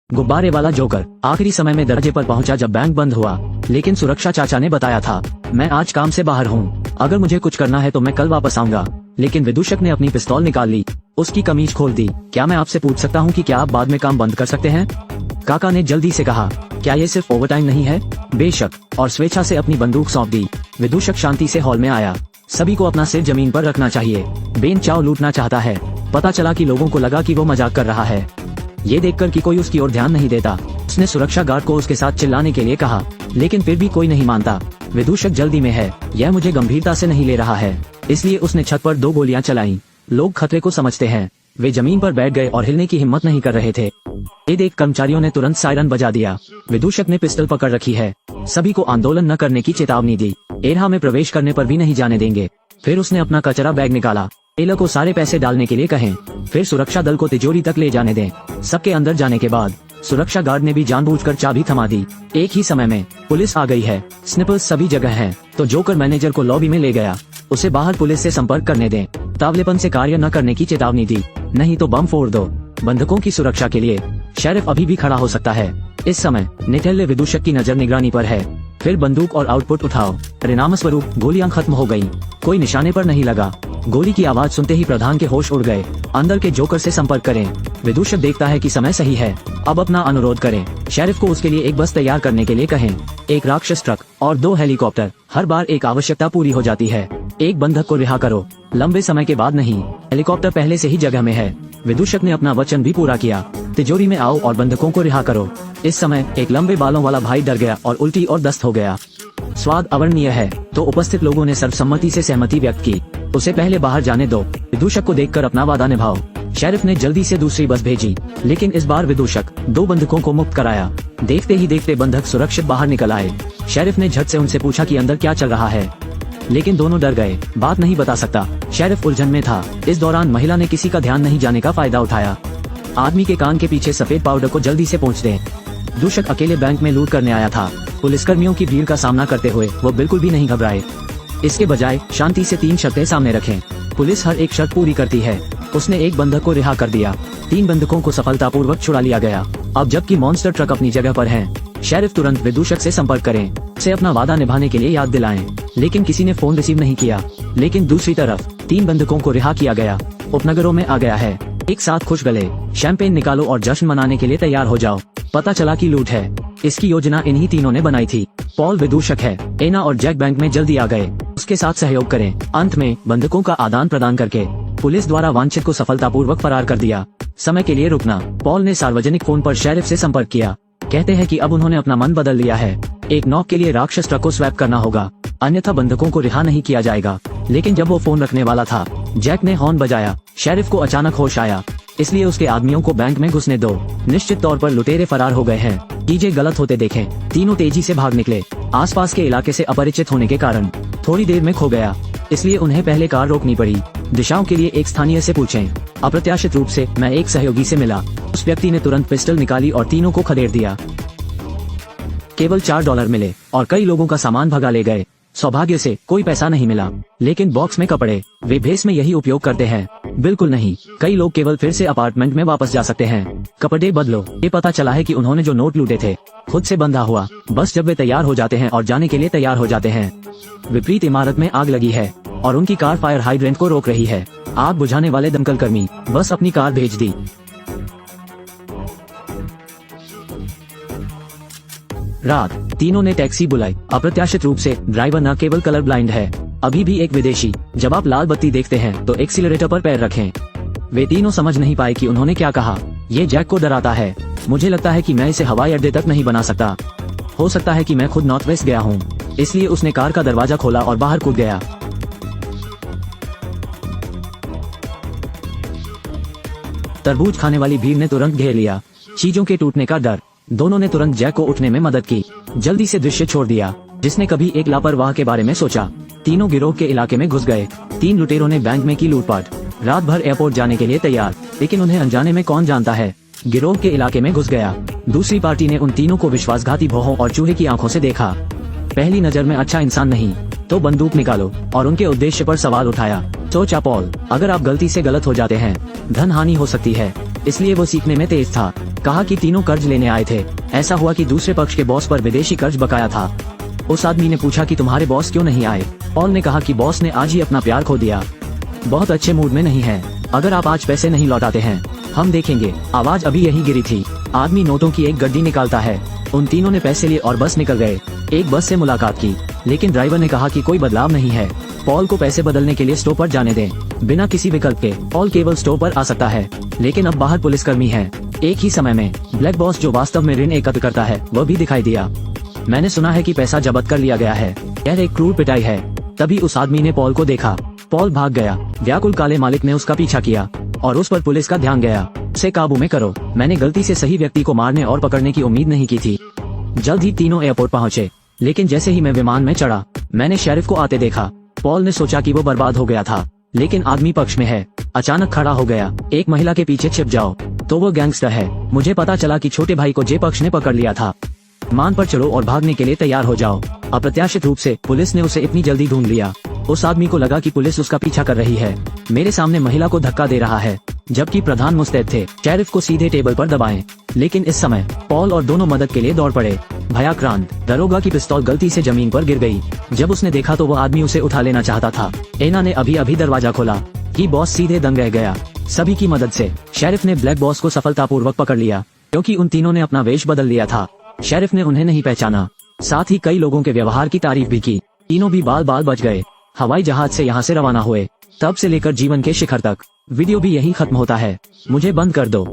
गुब्बारे वाला जोकर आखिरी समय में दरवाजे पर पहुंचा जब बैंक बंद हुआ, लेकिन सुरक्षा चाचा ने बताया था, मैं आज काम से बाहर हूँ, अगर मुझे कुछ करना है तो मैं कल वापस आऊंगा। लेकिन विदूषक ने अपनी पिस्तौल निकाल ली, उसकी कमीज खोल दी। क्या मैं आपसे पूछ सकता हूँ कि क्या आप बाद में काम बंद कर सकते हैं? काका ने जल्दी से कहा, क्या ये सिर्फ ओवरटाइम नहीं है? बेशक, और स्वेच्छा से अपनी बंदूक सौंप दी। विदूषक शांति से हॉल में आया। सभी को अपना सिर जमीन पर रखना चाहिए। बेन चाओ लूटना चाहता है। पता चला कि लोगों को लगा कि वो मजाक कर रहा है। ये देखकर कि कोई उसकी ओर ध्यान नहीं देता, उसने सुरक्षा गार्ड को उसके साथ चिल्लाने के लिए कहा, लेकिन फिर भी कोई नहीं मानता। विदूषक जल्दी में है, यह मुझे गंभीरता से नहीं ले रहा है, इसलिए उसने छत पर 2 गोलियां चलाईं। लोग खतरे को समझते हैं। वे जमीन पर बैठ गए और हिलने की हिम्मत नहीं कर रहे थे। ये देख कर्मचारियों ने तुरंत सायरन बजा दिया। विदूषक ने पिस्टल पकड़ रखी है। सभी को आंदोलन न करने की चेतावनी दी। एरहा में प्रवेश करने पर भी नहीं जाने देंगे। फिर उसने अपना कचरा बैग निकाला। टेलर को सारे पैसे डालने के लिए कहें, फिर सुरक्षा दल को तिजोरी तक ले जाने दें। सबके अंदर जाने के बाद सुरक्षा गार्ड ने भी जानबूझकर चाबी थमा दी। एक ही समय में पुलिस आ गई है। स्निपर्स सभी जगह हैं, तो जोकर मैनेजर को लॉबी में ले गया। उसे बाहर पुलिस से संपर्क करने दें। तावलेपन से कार्य न करने की चेतावनी दी, नहीं तो बम फोड़ दो। बंधकों की सुरक्षा के लिए शेरिफ अभी भी खड़ा हो सकता है। इस समय निटेल्ले विदूषक की नजर निगरानी पर है। फिर बंदूक और आउटपुट उठाओ। परिणाम स्वरूप गोलियां खत्म हो गयी। कोई निशाने पर नहीं लगा। गोली की आवाज सुनते ही प्रधान के होश उड़ गए। अंदर के जोकर से संपर्क करें। विदूषक देखता है कि समय सही है। अब अपना अनुरोध करें। शेरिफ को उसके लिए एक बस तैयार करने के लिए कहें। एक राक्षस ट्रक और 2 हेलीकॉप्टर। हर बार एक आवश्यकता पूरी हो जाती है। एक बंधक को रिहा करो, लंबे समय के बाद नहीं। हेलीकॉप्टर पहले से ही जगह में है। विदूषक ने अपना वचन भी पूरा किया। तिजोरी में आओ और बंधकों को रिहा करो। इस समय एक लंबे बालों वाला भाई डर गया और उल्टी और दस्त हो गया। स्वाद अवर्णनीय है, तो उपस्थित लोगों ने सर्वसम्मति से सहमति व्यक्त की। उसे पहले बाहर जाने दो। विदूषक को देखकर अपना वादा निभाओ। शेरिफ ने जल्दी से दूसरी बस भेजी, लेकिन इस बार विदूषक 2 बंधकों को मुक्त कराया। देखते ही देखते बंधक सुरक्षित बाहर निकल आए। शेरिफ ने झट से उनसे पूछा कि अंदर क्या चल रहा है, लेकिन दोनों डर गए। बात नहीं बता सकता। शेरिफ उलझन में था। इस दौरान महिला ने किसी का ध्यान नहीं जाने का फायदा उठाया। आदमी के कान के पीछे सफेद पाउडर को जल्दी से पोंछ दें। विदूषक अकेले बैंक में लूट करने आया था। पुलिसकर्मियों की भीड़ का सामना करते हुए वो बिल्कुल भी नहीं घबराए। इसके बजाय शांति से 3 शर्तें सामने रखें। पुलिस हर एक शर्त पूरी करती है। उसने एक बंधक को रिहा कर दिया। 3 बंधकों को सफलतापूर्वक छुड़ा लिया गया। अब जबकि मॉन्स्टर ट्रक अपनी जगह पर है, शेरिफ तुरंत विदूषक से संपर्क करें। उसे अपना वादा निभाने के लिए याद दिलाएं। लेकिन किसी ने फोन रिसीव नहीं किया। लेकिन दूसरी तरफ 3 बंधकों को रिहा किया गया। उपनगरों में आ गया है। एक साथ खुश गले, शैंपेन निकालो और जश्न मनाने के लिए तैयार हो जाओ। पता चला कि लूट है। इसकी योजना इन्हीं तीनों ने बनाई थी। पॉल विदूषक है। एना और जैक बैंक में जल्दी आ गए। उसके साथ सहयोग करें। अंत में बंधकों का आदान प्रदान करके पुलिस द्वारा वांछित को सफलतापूर्वक फरार कर दिया। समय के लिए रुकना। पॉल ने सार्वजनिक फोन पर शेरिफ से संपर्क किया। कहते हैं कि अब उन्होंने अपना मन बदल लिया है। एक नॉक के लिए राक्षस ट्रक को स्वैप करना होगा, अन्यथा बंधकों को रिहा नहीं किया जाएगा। लेकिन जब वो फोन रखने वाला था, जैक ने हॉर्न बजाया। शेरिफ को अचानक होश आया, इसलिए उसके आदमियों को बैंक में घुसने दो। निश्चित तौर पर लुटेरे फरार हो गए हैं। चीजें गलत होते देखें। तीनों तेजी से भाग निकले। आसपास के इलाके से अपरिचित होने के कारण थोड़ी देर में खो गया, इसलिए उन्हें पहले कार रोकनी पड़ी। दिशाओं के लिए एक स्थानीय से पूछें। अप्रत्याशित रूप से मैं एक सहयोगी से मिला। उस व्यक्ति ने तुरंत पिस्टल निकाली और तीनों को खदेड़ दिया। केवल $4 मिले और कई लोगों का सामान भगा ले गए। सौभाग्य से कोई पैसा नहीं मिला, लेकिन बॉक्स में कपड़े। वे भेस में यही उपयोग करते हैं? बिल्कुल नहीं। कई लोग केवल फिर से अपार्टमेंट में वापस जा सकते हैं। कपड़े बदलो। ये पता चला है कि उन्होंने जो नोट लूटे थे खुद से बंधा हुआ। बस जब वे तैयार हो जाते हैं और जाने के लिए तैयार हो जाते हैं, विपरीत इमारत में आग लगी है और उनकी कार फायर हाइड्रेंट को रोक रही है। आग बुझाने वाले दमकल कर्मी बस अपनी कार भेज दी। रात। तीनों ने टैक्सी बुलाई। अप्रत्याशित रूप से ड्राइवर न केवल कलर ब्लाइंड है, अभी भी एक विदेशी। जब आप लाल बत्ती देखते हैं तो एक्सीलरेटर पर पैर रखें। वे तीनों समझ नहीं पाए कि उन्होंने क्या कहा। ये जैक को डराता है। मुझे लगता है कि मैं इसे हवाई अड्डे तक नहीं बना सकता। हो सकता है कि मैं खुद नॉर्थ वेस्ट गया हूँ। इसलिए उसने कार का दरवाजा खोला और बाहर कूद गया। तरबूज खाने वाली भीड़ ने तुरंत घेर लिया। चीजों के टूटने का डर। दोनों ने तुरंत जैक को उठने में मदद की। जल्दी से दृश्य छोड़ दिया। जिसने कभी एक लापरवाह के बारे में सोचा। तीनों गिरोह के इलाके में घुस गए। 3 लुटेरों ने बैंक में की लूटपाट। रात भर एयरपोर्ट जाने के लिए तैयार, लेकिन उन्हें अनजाने में कौन जानता है, गिरोह के इलाके में घुस गया। दूसरी पार्टी ने उन तीनों को विश्वासघाती भौहों और चूहे की आंखों से देखा। पहली नजर में अच्छा इंसान नहीं, तो बंदूक निकालो और उनके उद्देश्य पर सवाल उठाया। सोचा पॉल, अगर आप गलती से गलत हो जाते हैं, धन हानि हो सकती है। इसलिए वो सीखने में तेज था। कहा कि तीनों कर्ज लेने आए थे। ऐसा हुआ कि दूसरे पक्ष के बॉस पर विदेशी कर्ज बकाया था। उस आदमी ने पूछा कि तुम्हारे बॉस क्यों नहीं आए। पॉल ने कहा कि बॉस ने आज ही अपना प्यार खो दिया, बहुत अच्छे मूड में नहीं है। अगर आप आज पैसे नहीं लौटाते हैं हम देखेंगे। आवाज अभी यही गिरी थी। आदमी नोटों की एक गड्डी निकालता है। उन तीनों ने पैसे लिए और बस निकल गए। एक बस से मुलाकात की, लेकिन ड्राइवर ने कहा कि कोई बदलाव नहीं है। पॉल को पैसे बदलने के लिए स्टोर पर जाने दें। बिना किसी विकल्प के पॉल केवल स्टोर पर आ सकता है, लेकिन अब बाहर पुलिसकर्मी है। एक ही समय में ब्लैक बॉस, जो वास्तव में ऋण एकत्र करता है, वह भी दिखाई दिया। मैंने सुना है कि पैसा जब्त कर लिया गया है। यह एक क्रूर पिटाई है। तभी उस आदमी ने पॉल को देखा। पॉल भाग गया। व्याकुल काले मालिक ने उसका पीछा किया और उस पर पुलिस का ध्यान गया। उसे काबू में करो। मैंने गलती से सही व्यक्ति को मारने और पकड़ने की उम्मीद नहीं की थी। जल्द ही तीनों एयरपोर्ट पहुंचे, लेकिन जैसे ही मैं विमान में चढ़ा मैंने शेरिफ को आते देखा। पॉल ने सोचा कि वो बर्बाद हो गया था, लेकिन आदमी पक्ष में है। अचानक खड़ा हो गया। एक महिला के पीछे छिप जाओ तो वो गैंगस्टर है। मुझे पता चला कि छोटे भाई को जे पक्ष ने पकड़ लिया था। मान पर चढ़ो और भागने के लिए तैयार हो जाओ। अप्रत्याशित रूप से पुलिस ने उसे इतनी जल्दी ढूंढ लिया। उस आदमी को लगा कि पुलिस उसका पीछा कर रही है। मेरे सामने महिला को धक्का दे रहा है, जबकि प्रधान मुस्तैद थे। शेरिफ को सीधे टेबल पर दबाएं। लेकिन इस समय पॉल और दोनों मदद के लिए दौड़ पड़े। भयाक्रांत दरोगा की पिस्तौल गलती से जमीन पर गिर गई। जब उसने देखा तो वो आदमी उसे उठा लेना चाहता था। एना ने अभी अभी दरवाजा खोला कि बॉस सीधे दंग रह गया। सभी की मदद से शेरिफ ने ब्लैक बॉस को सफलतापूर्वक पकड़ लिया, क्योंकि उन तीनों ने अपना वेश बदल लिया था। शेरिफ ने उन्हें नहीं पहचाना, साथ ही कई लोगों के व्यवहार की तारीफ भी की। तीनों भी बाल बाल बच गए। हवाई जहाज से यहाँ से रवाना हुए। तब से लेकर जीवन के शिखर तक वीडियो भी यही खत्म होता है। मुझे बंद कर दो।